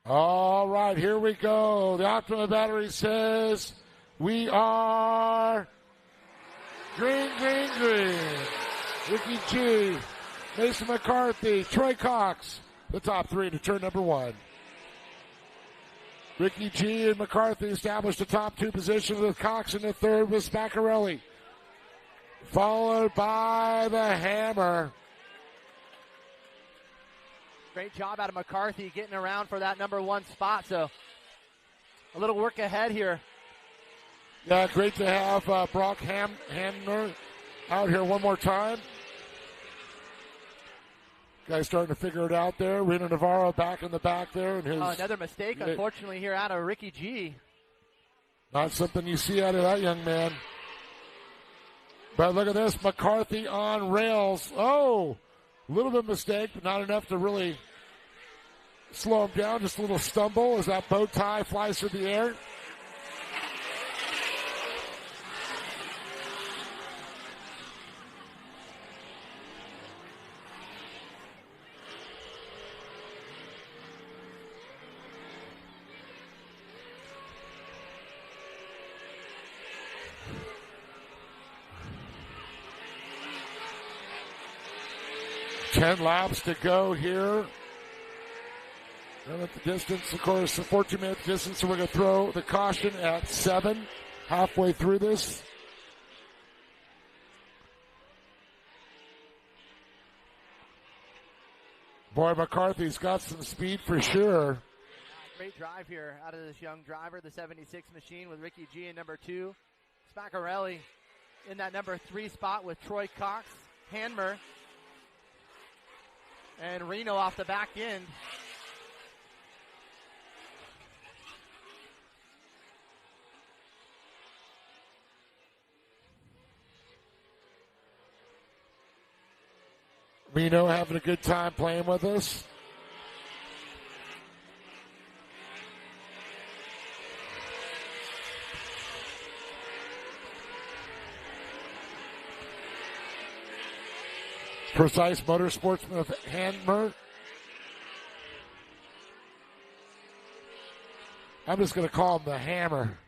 All right, here we go. The Optima battery says we are green, green, green. Ricky G, Mason McCarthy, Troy Cox, the top three to turn number one. Ricky G and McCarthy established the top two positions with Cox in the third with Spaccarelli. Followed by the Hammer. Great job out of McCarthy getting around for that number one spot. So a little work ahead here. Yeah, great to have Brock Hamner out here one more time. Guys starting to figure it out there. Reno Navarro back in the back there. And another mistake, unfortunately, here out of Ricky G. Not something you see out of that young man. But look at this, McCarthy on rails. Oh, a little bit of mistake, but not enough to really slow him down. Just a little stumble as that bow tie flies through the air. Ten laps to go here. And at the distance, of course, the 14-minute distance, so we're going to throw the caution at 7, halfway through this. Boy, McCarthy's got some speed for sure. Great drive here out of this young driver, the 76 machine with Ricky G in number 2. Spaccarelli in that number 3 spot with Troy Cox, Hanmer, and Reno off the back end. Reno having a good time playing with us. Precise Motorsports with Hanmer. I'm just going to call him the Hammer.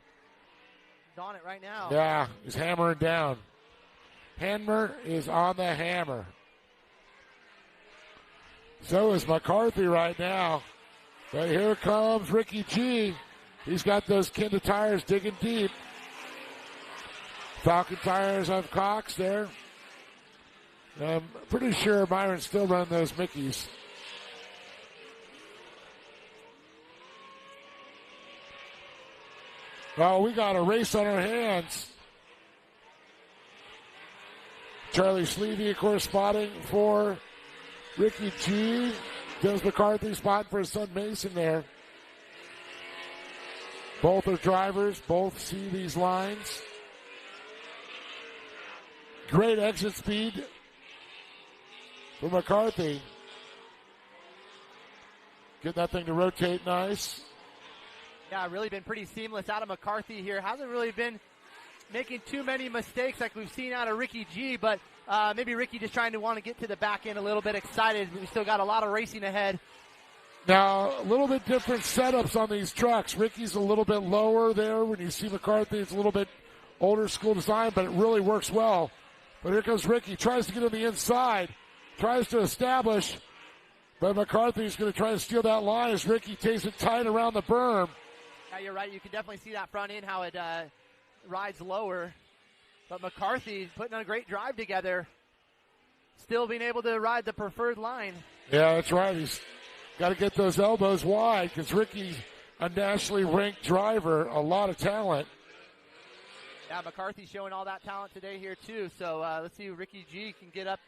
He's on it right now. Yeah, he's hammering down. Hanmer is on the hammer. So is McCarthy right now. But here comes Ricky G. He's got those Kinda tires digging deep. Falcon tires on Cox there. I'm pretty sure Byron still running those Mickeys. Well, we got a race on our hands. Charlie Sleevey, of course, spotting for Ricky G. Dennis McCarthy spotting for his son Mason there. Both are drivers. Both see these lines. Great exit speed for McCarthy. Get that thing to rotate nice. Yeah, really been pretty seamless out of McCarthy here. Hasn't really been making too many mistakes like we've seen out of Ricky G, but maybe Ricky just trying to want to get to the back end a little bit excited. We still got a lot of racing ahead. Now, a little bit different setups on these trucks. Ricky's a little bit lower there. When you see McCarthy, it's a little bit older school design, but it really works well. But here comes Ricky. Tries to get on the inside. Tries to establish. But McCarthy's going to try to steal that line as Ricky takes it tight around the berm. Yeah, you're right. You can definitely see that front end, how it rides lower. But McCarthy putting on a great drive together. Still being able to ride the preferred line. Yeah, that's right. He's got to get those elbows wide because Ricky's a nationally ranked driver, a lot of talent. Yeah, McCarthy's showing all that talent today here too. So let's see if Ricky G can get up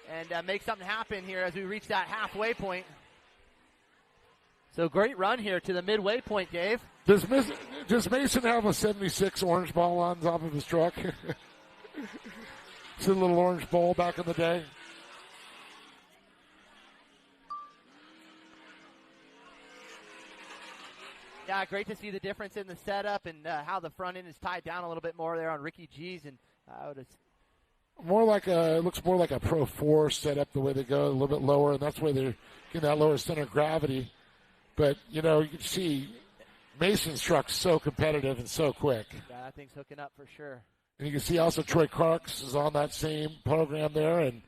and make something happen here as we reach that halfway point. So great run here to the midway point, Dave. Does Mason have a 76 orange ball on top of his truck? It's a little orange ball back in the day. Yeah, great to see the difference in the setup and how the front end is tied down a little bit more there on Ricky G's. And it looks more like a Pro 4 setup the way they go, a little bit lower, and that's why they're getting that lower center of gravity. But, you can see Mason's truck's so competitive and so quick. Yeah, that thing's hooking up for sure. And you can see also Troy Clark's is on that same program there, and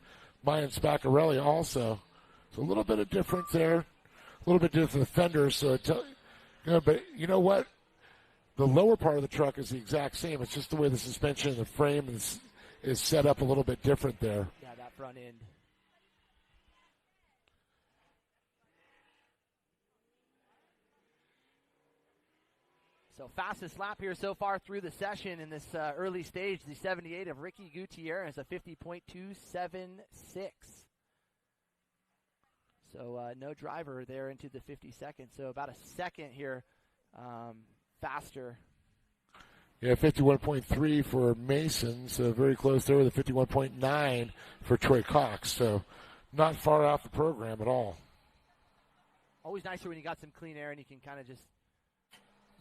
Mayan Spaccarelli also. So a little bit of difference there, a little bit different fenders. So, but you know what? The lower part of the truck is the exact same. It's just the way the suspension and the frame is set up a little bit different there. Yeah, that front end. So fastest lap here so far through the session in this early stage, the 78 of Ricky Gutierrez, a 50.276. So no driver there into the 50 seconds. So about a second here faster. Yeah, 51.3 for Mason, so very close there with a 51.9 for Troy Cox. So not far off the program at all. Always nicer when you got some clean air and you can kind of just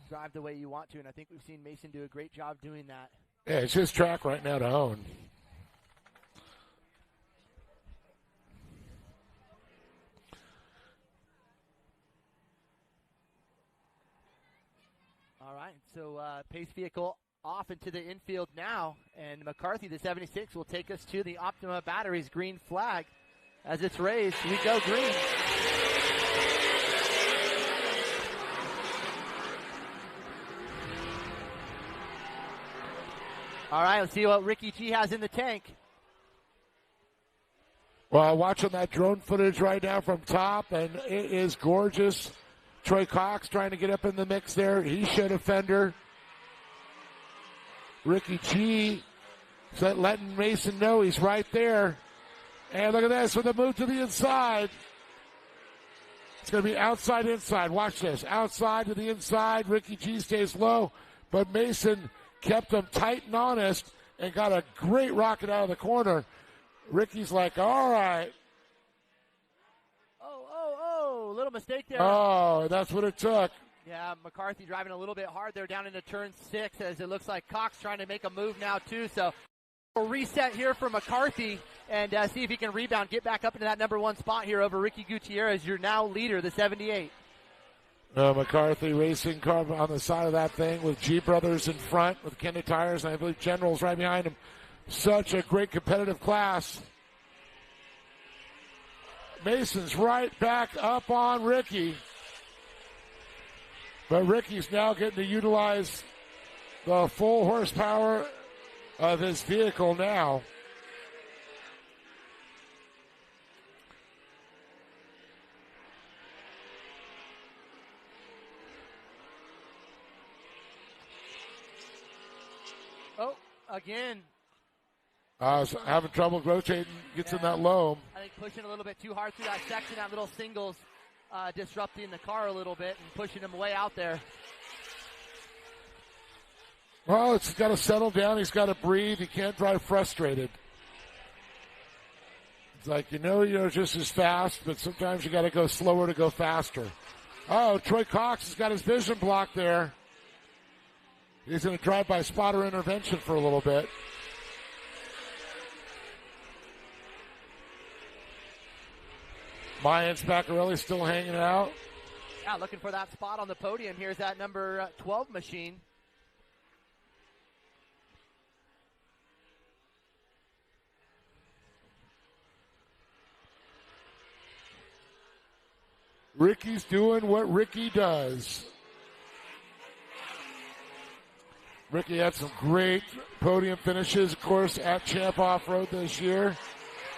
drive the way you want to, and I think we've seen Mason do a great job doing that. Yeah, it's his track right now to own. All right, so pace vehicle off into the infield now, and McCarthy, the 76, will take us to the Optima Batteries green flag. As it's raised, we go green. All right, let's see what Ricky G has in the tank. Well, watching that drone footage right now from top, and it is gorgeous. Troy Cox trying to get up in the mix there. He showed a fender. Ricky G letting Mason know he's right there. And look at this with the move to the inside. It's going to be outside, inside. Watch this. Outside to the inside. Ricky G stays low, but Mason kept him tight and honest and got a great rocket out of the corner. Ricky's like, all right. Oh, little mistake there. Oh, that's what it took. Yeah, McCarthy driving a little bit hard there down into turn 6 as it looks like Cox trying to make a move now too. So we'll reset here for McCarthy and see if he can rebound, get back up into that number 1 spot here over Ricky Gutierrez, your now leader, the 78. McCarthy racing car on the side of that thing with G Brothers in front with Kenda Tires, and I believe General's right behind him. Such a great competitive class. Mason's right back up on Ricky. But Ricky's now getting to utilize the full horsepower of his vehicle now. Oh, again. Having trouble rotating, gets in that low. I think pushing a little bit too hard through that section, that little singles disrupting the car a little bit and pushing him way out there. Well, it's got to settle down. He's got to breathe. He can't drive frustrated. It's like, you're just as fast, but sometimes you got to go slower to go faster. Oh, Troy Cox has got his vision blocked there. He's going to drive by spotter intervention for a little bit. Mayan Spaccarelli still hanging out. Yeah, looking for that spot on the podium. Here's that number 12 machine. Ricky's doing what Ricky does. Ricky had some great podium finishes, of course, at Champ Off-Road this year.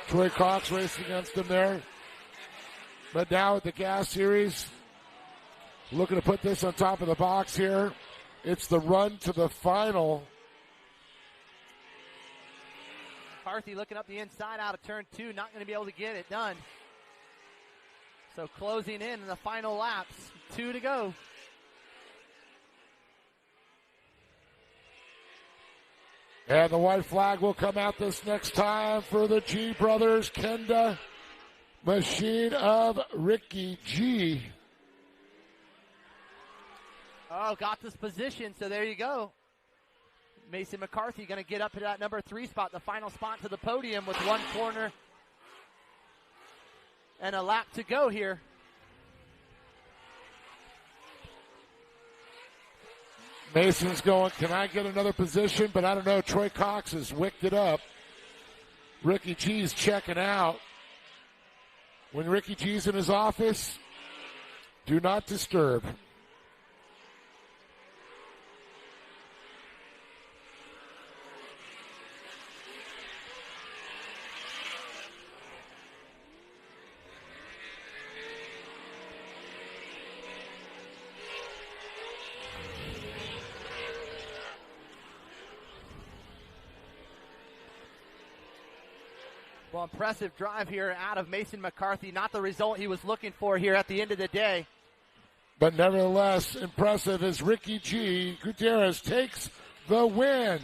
Troy Cox raced against him there. But now at the Gas Series, looking to put this on top of the box here. It's the run to the final. McCarthy looking up the inside out of turn 2, not going to be able to get it done. So closing in the final laps, 2 to go. And the white flag will come out this next time for the G Brothers. Kenda machine of Ricky G. Oh, got this position, so there you go. Mason McCarthy going to get up to that number 3 spot, the final spot to the podium with 1 corner and a lap to go here. Mason's going, can I get another position? But I don't know. Troy Cox has wicked it up. Ricky G's checking out. When Ricky G's in his office, do not disturb. Well, impressive drive here out of Mason McCarthy. Not the result he was looking for here at the end of the day. But nevertheless, impressive as Ricky G. Gutierrez takes the win.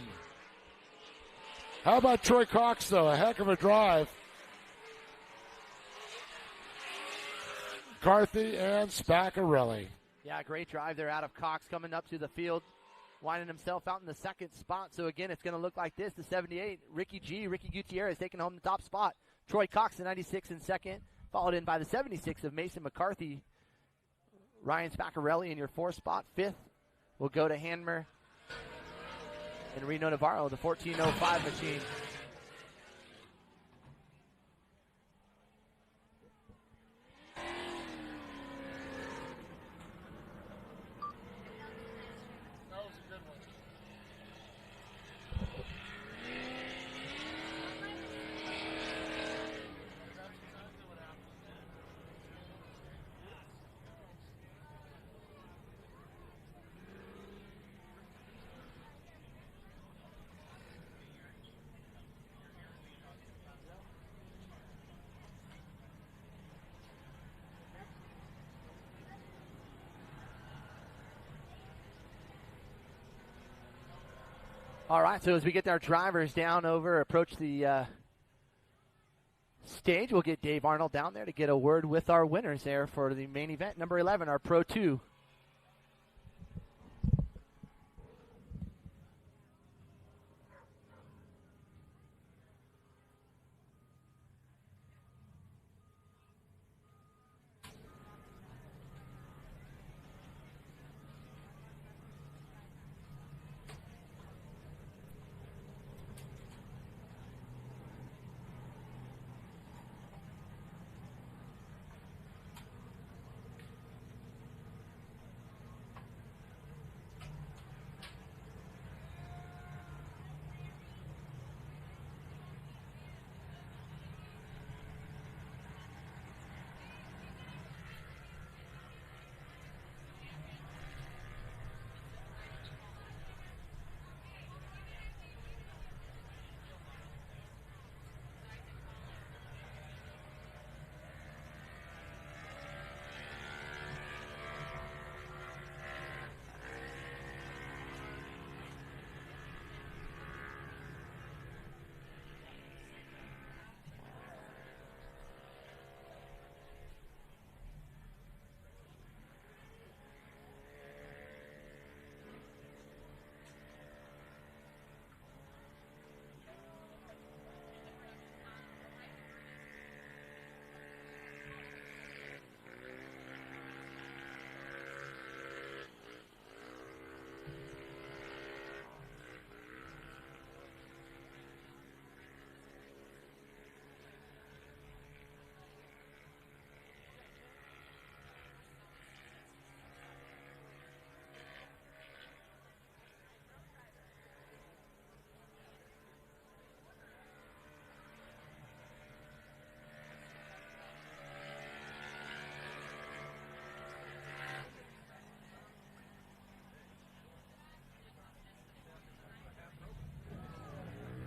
How about Troy Cox, though? A heck of a drive. McCarthy and Spaccarelli. Yeah, great drive there out of Cox coming up to the field, winding himself out in the 2nd spot. So again, it's going to look like this. The 78, Ricky Gutierrez taking home the top spot. Troy Cox, the 96 in 2nd, followed in by the 76 of Mason McCarthy. Ryan Spaccarelli in your 4th spot. 5th will go to Hanmer and Reno Navarro, the 14:05 machine. All right, so as we get our drivers down over, approach the stage, we'll get Dave Arnold down there to get a word with our winners there for the main event, number 11, our Pro 2.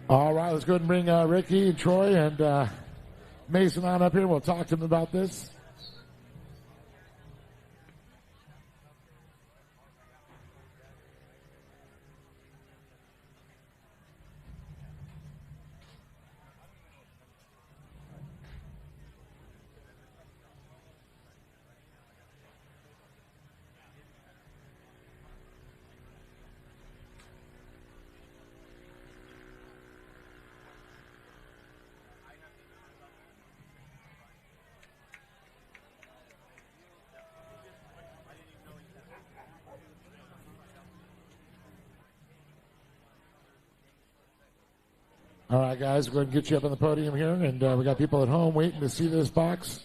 All right, let's go ahead and bring Ricky and Troy and Mason on up here. We'll talk to them about this. All right, guys, we're going to get you up on the podium here, and we got people at home waiting to see this box.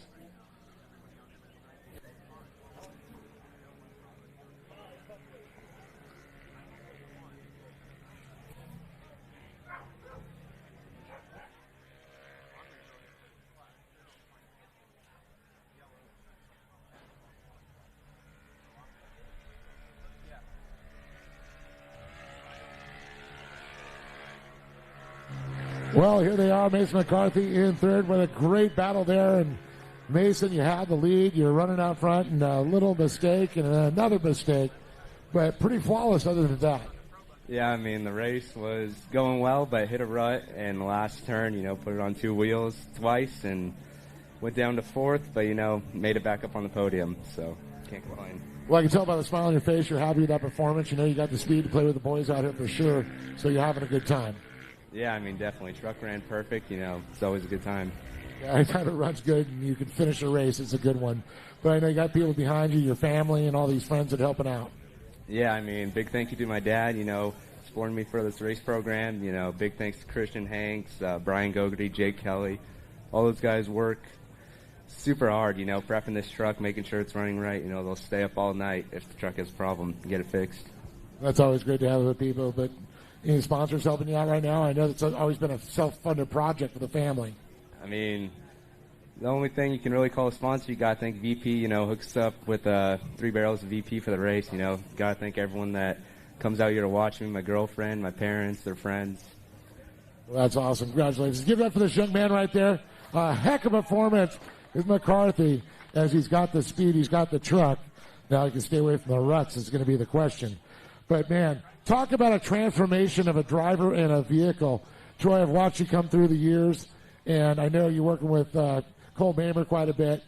Well, here they are, Mason McCarthy in third with a great battle there. And Mason, you had the lead. You're running out front, and a little mistake and another mistake, but pretty flawless other than that. Yeah, I mean, the race was going well, but hit a rut in the last turn, put it on two wheels twice and went down to fourth, but, made it back up on the podium, so can't complain. Well, I can tell by the smile on your face you're happy with that performance. You got the speed to play with the boys out here for sure, so you're having a good time. Yeah, I mean, definitely. Truck ran perfect. It's always a good time. Yeah, anytime it runs good and you can finish a race, it's a good one. But I know you got people behind you, your family, and all these friends that are helping out. Yeah, I mean, big thank you to my dad, supporting me for this race program. Big thanks to Christian Hanks, Brian Gogarty, Jake Kelly. All those guys work super hard, prepping this truck, making sure it's running right. They'll stay up all night if the truck has a problem and get it fixed. That's always great to have with people, but any sponsors helping you out right now? I know it's always been a self-funded project for the family. I mean, the only thing you can really call a sponsor, you got to thank VP, hooks up with 3 barrels of VP for the race. Got to thank everyone that comes out here to watch me, my girlfriend, my parents, their friends. Well, that's awesome. Congratulations. Give it up for this young man right there. A heck of a performance is McCarthy as he's got the speed, he's got the truck. Now he can stay away from the ruts is going to be the question. But, man, talk about a transformation of a driver and a vehicle. Troy, I've watched you come through the years, and I know you're working with Cole Mamer quite a bit.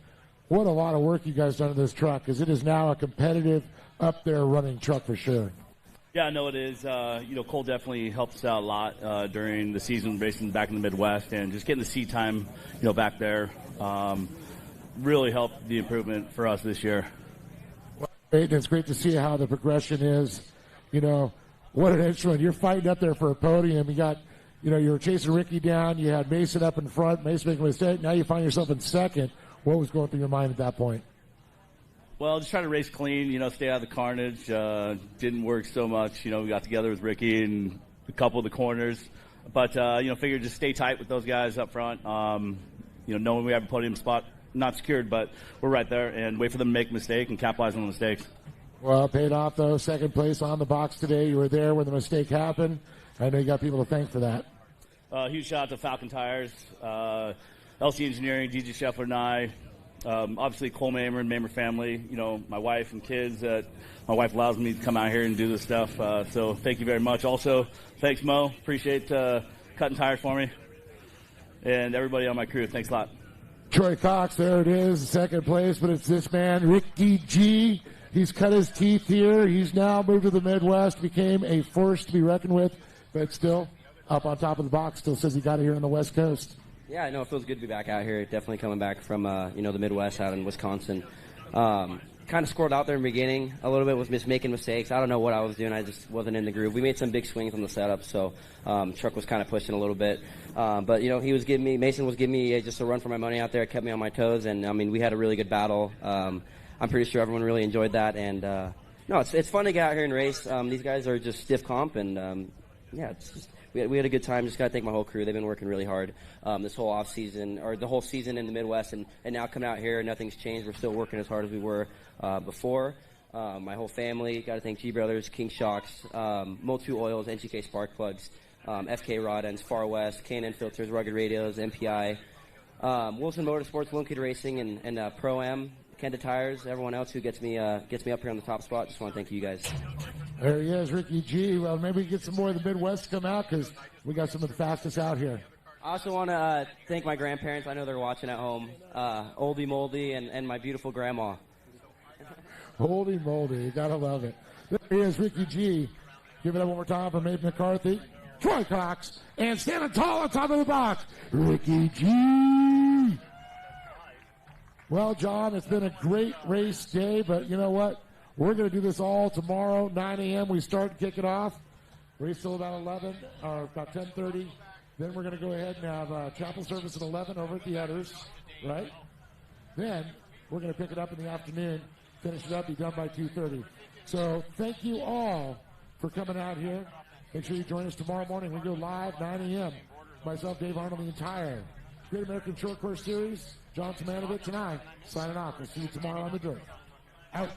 What a lot of work you guys done in this truck, because it is now a competitive, up-there running truck for sure. Yeah, no, it is. Cole definitely helped us out a lot during the season, racing back in the Midwest, and just getting the seat time, back there really helped the improvement for us this year. Well, it's great to see how the progression is. What an instrument. You're fighting up there for a podium. You got, you were chasing Ricky down. You had Mason up in front. Mason making a mistake. Now you find yourself in second. What was going through your mind at that point? Well, just trying to race clean, stay out of the carnage. Didn't work so much. We got together with Ricky and a couple of the corners. But, figured just stay tight with those guys up front. Knowing we have a podium spot, not secured, but we're right there, and wait for them to make a mistake and capitalize on the mistakes. Well, it paid off, though. Second place on the box today. You were there when the mistake happened. I know you got people to thank for that. Huge shout out to Falcon Tires, LC Engineering, DJ Scheffler and I. Obviously, Cole Mamer and Mamer family. My wife and kids. My wife allows me to come out here and do this stuff. So thank you very much. Also, thanks, Mo. Appreciate cutting tires for me. And everybody on my crew. Thanks a lot. Troy Cox, there it is, second place, but it's this man, Ricky G. He's cut his teeth here. He's now moved to the Midwest, became a force to be reckoned with, but still up on top of the box. Still says he got it here on the West Coast. Yeah, I know it feels good to be back out here. Definitely coming back from the Midwest out in Wisconsin. Kind of scored out there in the beginning a little bit, was making mistakes. I don't know what I was doing. I just wasn't in the groove. We made some big swings on the setup, so truck was kind of pushing a little bit. But Mason was giving me just a run for my money out there. It kept me on my toes, and we had a really good battle. I'm pretty sure everyone really enjoyed that, and it's fun to get out here and race. These guys are just stiff comp, and it's just. We had a good time. Just got to thank my whole crew. They've been working really hard this whole off season, or the whole season in the Midwest, and now coming out here, nothing's changed. We're still working as hard as we were before. My whole family, got to thank G Brothers, King Shocks, Motu Oils, NGK Spark Plugs, FK Rod Ends, Far West, K&N Filters, Rugged Radios, MPI, Wilson Motorsports, Lone Kid Racing, and Pro-Am, Kenda Tires, everyone else who gets me up here on the top spot. Just want to thank you guys. There he is, Ricky G. Well, maybe we get some more of the Midwest to come out because we got some of the fastest out here. I also want to thank my grandparents. I know they're watching at home. Oldie Moldy and my beautiful grandma. Holy moldy, you got to love it. There he is, Ricky G. Give it up one more time for Maeve McCarthy, Troy Cox, and standing tall on top of the box, Ricky G. Well, John, it's been a great race day, but you know what? We're going to do this all tomorrow, 9 a.m. We start to kick it off. Race till about 11 or about 10:30. Then we're going to go ahead and have chapel service at 11 over at the Udders, right? Then we're going to pick it up in the afternoon, finish it up, be done by 2:30. So thank you all for coming out here. Make sure you join us tomorrow morning. We go live 9 a.m. Myself, Dave Arnold, the entire Great American Short Course Series. John Tomanovich and I signing off. We'll see you tomorrow on the dirt. Out.